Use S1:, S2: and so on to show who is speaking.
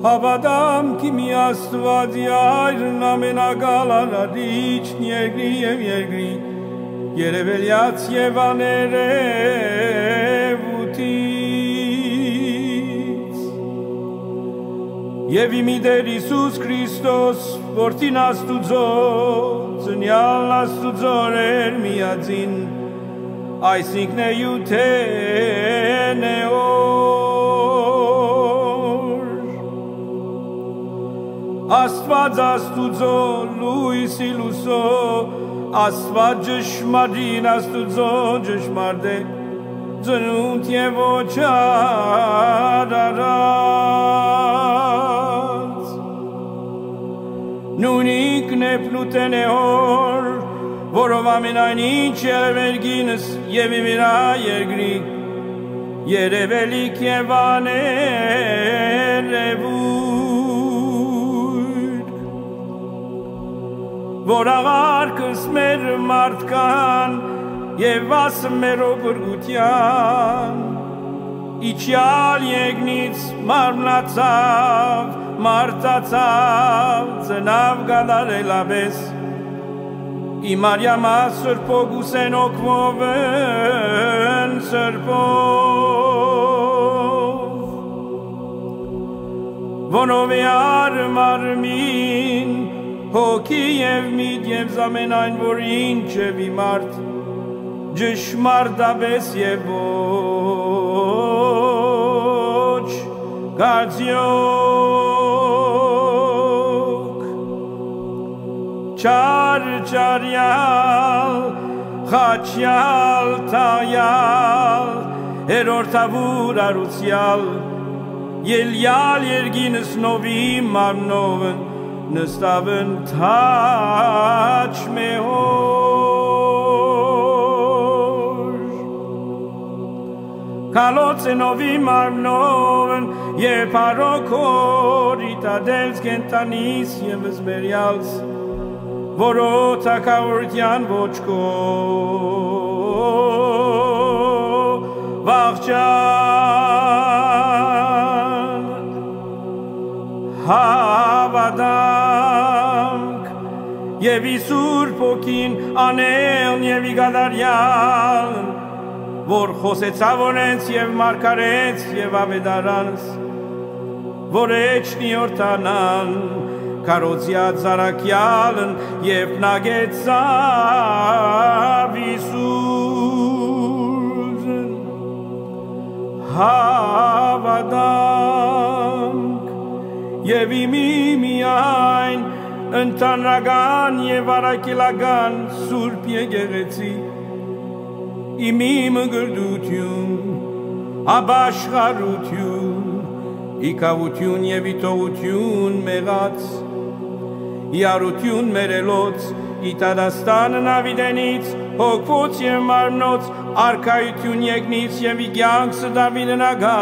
S1: Հավատամ ki մի Աստված Հայրն ամենակալ արարիչն երկրի և երկրի, երևելյաց և աներևութից, և իմի Տեր Հիսուս Քրիստոս, որդին Աստուծո, ծնյալ Աստուծո էր միածին, այսինքն է յութեն է Աստված Աստուծո, լույսի լուսո, Աստված ճշմարին Աստուծո ճշմարտ է, ծնունդ և ոչ արարած։ Նույնիկն է պլուտեն է հոր, որով ամենայն ինչ երևերգինս և իմիրա երկրի, երևելիք և աներևույթ, որ աղարկս մեր մարդկան և ասը մեր օգրգության, իչյալ եգնից մարմնացավ, մարտացավ, ծնավ գադարելաբես, Իմարյամա սրպոգուս են օգվովն սրպով, Որով է արմարմին, հոգի և միտ և զամենայն, որ ինչ է վիմարդ, Ջշմարտաբես և ոչ գարձյոք, Չար չարյալ, խաչյալ տայալ, հերորդավուր արուցյալ, Ելյալ երգինս նովի մարմնովն, նստավն թաչ մեհոր, Կալոց է նովի մարմնովն, և հարոքոր, Իտադելց կենտանիս և զմերյալս, Որո թակավորության ոչքո վաղճան հավատամք և իսուր պոքին անելն և իգադարյալն, որ խոսեցավ օրենց և մարգարեց և ավետարանս, որ էչնի որդանան, Կարոծյա ծարակյալն և նագեցավ Իսուսն, հավատանք և իմի միայն ընդանրական և առաքելական սուրբ եկեղեցի, իմի մգրդություն, ապաշխարություն, իկավություն և իտողություն մեղած, Իարություն մերելոց, իտադաստանն ավիդենից, հոգվոց և մարմնոց, արկայություն եկնից և իգյանքսը դավիդնագան,